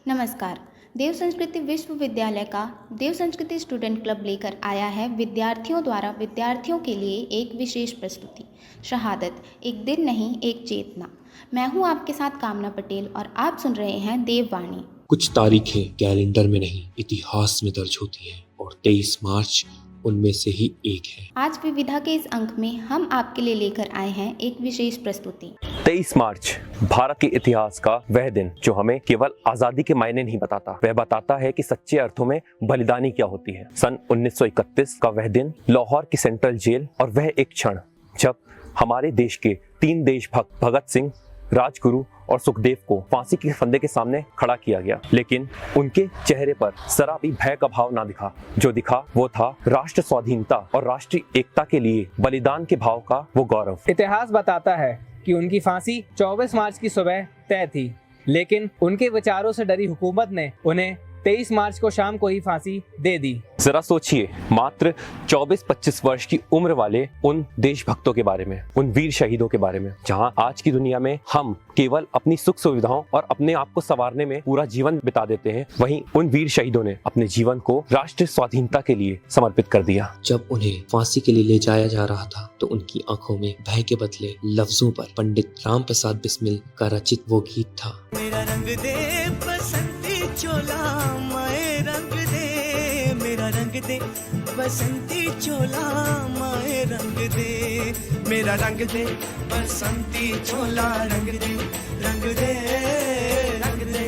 नमस्कार। देव संस्कृति विश्वविद्यालय का देव संस्कृति स्टूडेंट क्लब लेकर आया है विद्यार्थियों द्वारा विद्यार्थियों के लिए एक विशेष प्रस्तुति, शहादत, एक दिन नहीं एक चेतना। मैं हूं आपके साथ कामना पटेल और आप सुन रहे हैं देववाणी। कुछ तारीखें कैलेंडर में नहीं इतिहास में दर्ज होती हैं और 23 मार्च उनमें से ही एक है। आज विविधा के इस अंक में हम आपके लिए लेकर आए हैं एक विशेष प्रस्तुति। 23 मार्च भारत के इतिहास का वह दिन जो हमें केवल आजादी के मायने नहीं बताता, वह बताता है कि सच्चे अर्थों में बलिदानी क्या होती है। सन 1931 का वह दिन, लाहौर की सेंट्रल जेल और वह एक क्षण जब हमारे देश के 3 देशभक्त भगत सिंह, राजगुरु और सुखदेव को फांसी के फंदे के सामने खड़ा किया गया, लेकिन उनके चेहरे पर जरा भी भय का भाव ना दिखा। जो दिखा वो था राष्ट्र स्वाधीनता और राष्ट्रीय एकता के लिए बलिदान के भाव का वो गौरव। इतिहास बताता है कि उनकी फांसी 24 मार्च की सुबह तय थी, लेकिन उनके विचारों से डरी हुकूमत ने उन्हें 23 मार्च को शाम को ही फांसी दे दी। जरा सोचिए, मात्र 24-25 वर्ष की उम्र वाले उन देशभक्तों के बारे में, उन वीर शहीदों के बारे में, जहां आज की दुनिया में हम केवल अपनी सुख सुविधाओं और अपने आप को संवारने में पूरा जीवन बिता देते हैं, वहीं उन वीर शहीदों ने अपने जीवन को राष्ट्रीय स्वाधीनता के लिए समर्पित कर दिया। जब उन्हें फांसी के लिए ले जाया जा रहा था तो उनकी आंखों में भय के बदले लफ्जों पर पंडित राम प्रसाद बिस्मिल का रचित वो गीत था। मेरा रंग दे बसंती चोला, माए रंग दे, मेरा रंग दे बसंती चोला, माए रंग दे, मेरा रंग दे बसंती चोला, रंग दे, रंग दे, रंग दे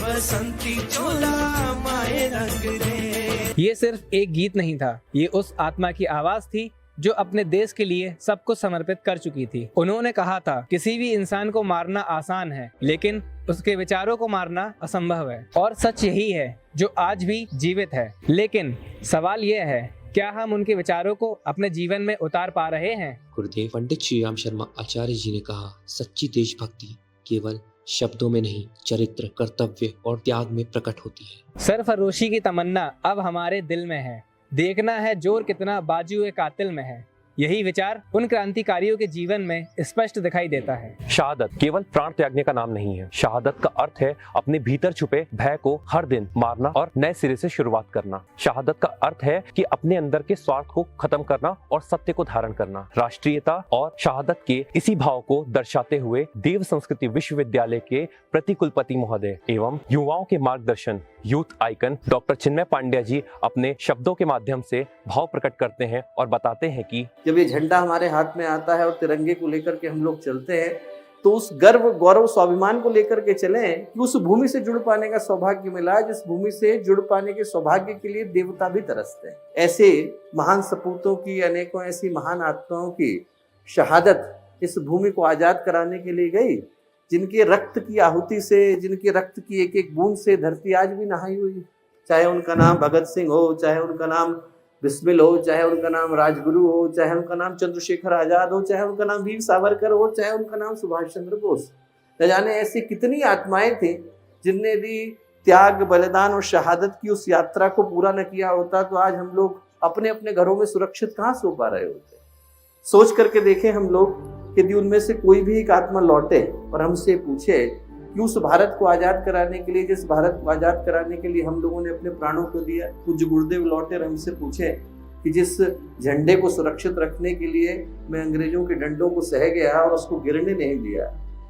बसंती चोला, माए रंग दे। ये सिर्फ एक गीत नहीं था, ये उस आत्मा की आवाज थी जो अपने देश के लिए सब कुछ समर्पित कर चुकी थी। उन्होंने कहा था, किसी भी इंसान को मारना आसान है, लेकिन उसके विचारों को मारना असंभव है। और सच यही है जो आज भी जीवित है। लेकिन सवाल यह है, क्या हम उनके विचारों को अपने जीवन में उतार पा रहे हैं? गुरुदेव पंडित श्री राम शर्मा आचार्य जी ने कहा, सच्ची देशभक्ति केवल शब्दों में नहीं, चरित्र, कर्तव्य और त्याग में प्रकट होती है। सरफरोशी की तमन्ना अब हमारे दिल में है, देखना है जोर कितना बाजुए कातिल में है। यही विचार उन क्रांतिकारियों के जीवन में स्पष्ट दिखाई देता है। शहादत केवल प्राण त्यागने का नाम नहीं है। शहादत का अर्थ है अपने भीतर छुपे भय को हर दिन मारना और नए सिरे से शुरुआत करना। शहादत का अर्थ है कि अपने अंदर के स्वार्थ को खत्म करना और सत्य को धारण करना। राष्ट्रीयता और शहादत के इसी भाव को दर्शाते हुए देव संस्कृति विश्वविद्यालय के प्रतिकुलपति महोदय एवं युवाओं के मार्गदर्शन यूथ आइकन डॉक्टर चिन्मय पांड्या जी अपने शब्दों के माध्यम से भाव प्रकट करते हैं और बताते हैं कि जब ये झंडा हमारे हाथ में आता है और तिरंगे को लेकर के हम लोग चलते हैं, तो उस गर्व, गौरव, स्वाभिमान को लेकर के चलें कि उस भूमि से जुड़ पाने का सौभाग्य मिला है, जिस भूमि से जुड़ पाने के सौभाग्य के लिए देवता भी तरसते हैं। ऐसे महान सपूतों की, अनेकों ऐसी महान आत्माओं की शहादत इस भूमि को आजाद कराने के लिए गई, जिनके रक्त की आहुति से, जिनके रक्त की एक एक बूंद से धरती आज भी नहाई हुई। चाहे उनका नाम भगत सिंह हो, चाहे उनका नाम बिस्मिल हो, चाहे उनका नाम राजगुरु हो, चाहे उनका नाम चंद्रशेखर आजाद हो, चाहे उनका नाम वीर सावरकर हो, चाहे उनका नाम सुभाष चंद्र बोस। न जाने ऐसी कितनी आत्माएं थी जिनने भी त्याग, बलिदान और शहादत की उस यात्रा को पूरा न किया होता तो आज हम लोग अपने अपने घरों में सुरक्षित कहाँ सो पा रहे होते। सोच करके देखें हम लोग, यदि उनमें से कोई भी एक आत्मा लौटे और हमसे पूछे कि उस भारत को आजाद कराने के लिए, जिस भारत को आजाद कराने के लिए हम लोगों ने अपने प्राणों को दिया, पूज्य गुरुदेव लौटे और हमसे पूछे कि जिस झंडे को सुरक्षित रखने के लिए मैं अंग्रेजों के डंडों को सह गया और उसको गिरने नहीं दिया,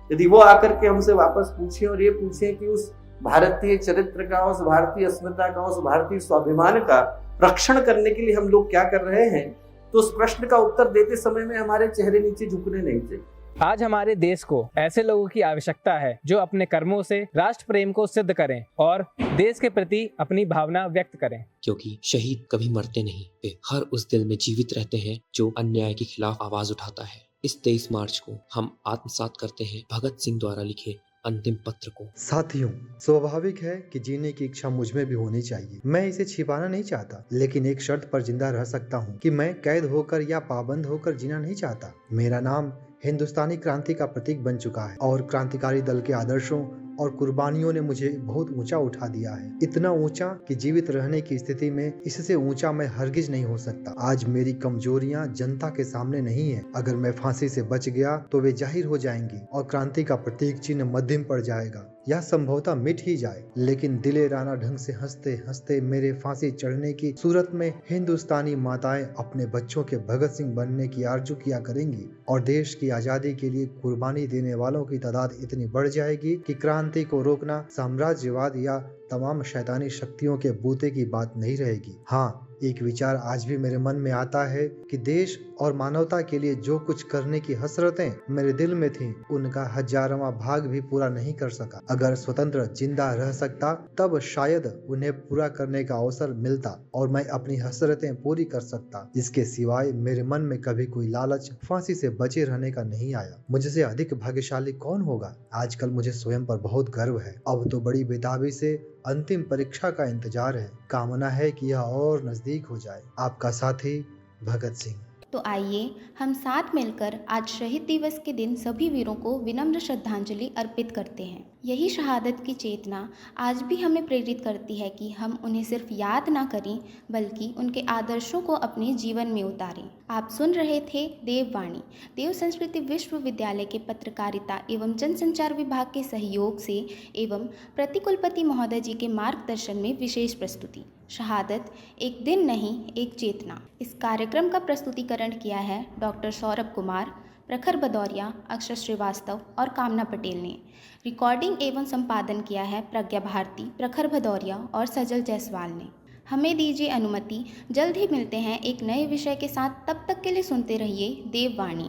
यदि वो आकर के हमसे वापस पूछे और ये पूछे कि उस भारतीय चरित्र का, उस भारतीय अस्मिता का, उस भारतीय स्वाभिमान का रक्षण करने के लिए हम लोग क्या कर रहे हैं, तो उस प्रश्न का उत्तर देते समय में हमारे चेहरे नीचे झुकने नहीं चाहिए। आज हमारे देश को ऐसे लोगों की आवश्यकता है जो अपने कर्मों से राष्ट्र प्रेम को सिद्ध करें और देश के प्रति अपनी भावना व्यक्त करें। क्योंकि शहीद कभी मरते नहीं, वे हर उस दिल में जीवित रहते हैं जो अन्याय के खिलाफ आवाज उठाता है। इस 23 मार्च को हम आत्मसात करते हैं भगत सिंह द्वारा लिखे अंतिम पत्र को। साथियों, स्वाभाविक है कि जीने की इच्छा मुझ में भी होनी चाहिए। मैं इसे छिपाना नहीं चाहता, लेकिन एक शर्त पर जिंदा रह सकता हूँ कि मैं कैद होकर या पाबंद होकर जीना नहीं चाहता। मेरा नाम हिंदुस्तानी क्रांति का प्रतीक बन चुका है और क्रांतिकारी दल के आदर्शों और कुर्बानियों ने मुझे बहुत ऊंचा उठा दिया है, इतना ऊंचा कि जीवित रहने की स्थिति में इससे ऊंचा मैं हरगिज नहीं हो सकता। आज मेरी कमजोरियां जनता के सामने नहीं है। अगर मैं फांसी से बच गया तो वे जाहिर हो जाएंगी और क्रांति का प्रतीक चिन्ह मध्यम पड़ जाएगा। यह संभवतः मिट ही जाए, लेकिन दिलेराना ढंग से हंसते हंसते मेरे फांसी चढ़ने की सूरत में हिंदुस्तानी माताएं अपने बच्चों के भगत सिंह बनने की आरजू किया करेंगी और देश की आजादी के लिए कुर्बानी देने वालों की तादाद इतनी बढ़ जाएगी कि क्रांति को रोकना साम्राज्यवाद या तमाम शैतानी शक्तियों के बूते की बात नहीं रहेगी। हाँ, एक विचार आज भी मेरे मन में आता है कि देश और मानवता के लिए जो कुछ करने की हसरतें मेरे दिल में थीं, उनका 1000वां भाग भी पूरा नहीं कर सका। अगर स्वतंत्र जिंदा रह सकता तब शायद उन्हें पूरा करने का अवसर मिलता और मैं अपनी हसरतें पूरी कर सकता। इसके सिवाय मेरे मन में कभी कोई लालच फांसी से बचे रहने का नहीं आया। मुझसे अधिक भाग्यशाली कौन होगा? आजकल मुझे स्वयं पर बहुत गर्व है। अब तो बड़ी बेताबी से अंतिम परीक्षा का इंतजार है। कामना है कि यह और नजदीक हो जाए। आपका साथी भगत सिंह। तो आइए हम साथ मिलकर आज शहीद दिवस के दिन सभी वीरों को विनम्र श्रद्धांजलि अर्पित करते हैं। यही शहादत की चेतना आज भी हमें प्रेरित करती है कि हम उन्हें सिर्फ याद ना करें बल्कि उनके आदर्शों को अपने जीवन में उतारें। आप सुन रहे थे देववाणी, देव संस्कृति विश्वविद्यालय के पत्रकारिता एवं जनसंचार विभाग के सहयोग से एवं प्रतिकुलपति महोदय जी के मार्गदर्शन में विशेष प्रस्तुति शहादत एक दिन नहीं एक चेतना। इस कार्यक्रम का प्रस्तुतिकरण किया है डॉक्टर सौरभ कुमार, प्रखर भदौरिया, अक्षर श्रीवास्तव और कामना पटेल ने। रिकॉर्डिंग एवं संपादन किया है प्रज्ञा भारती, प्रखर भदौरिया और सजल जायसवाल ने। हमें दीजिए अनुमति, जल्द ही मिलते हैं एक नए विषय के साथ। तब तक के लिए सुनते रहिए देववाणी।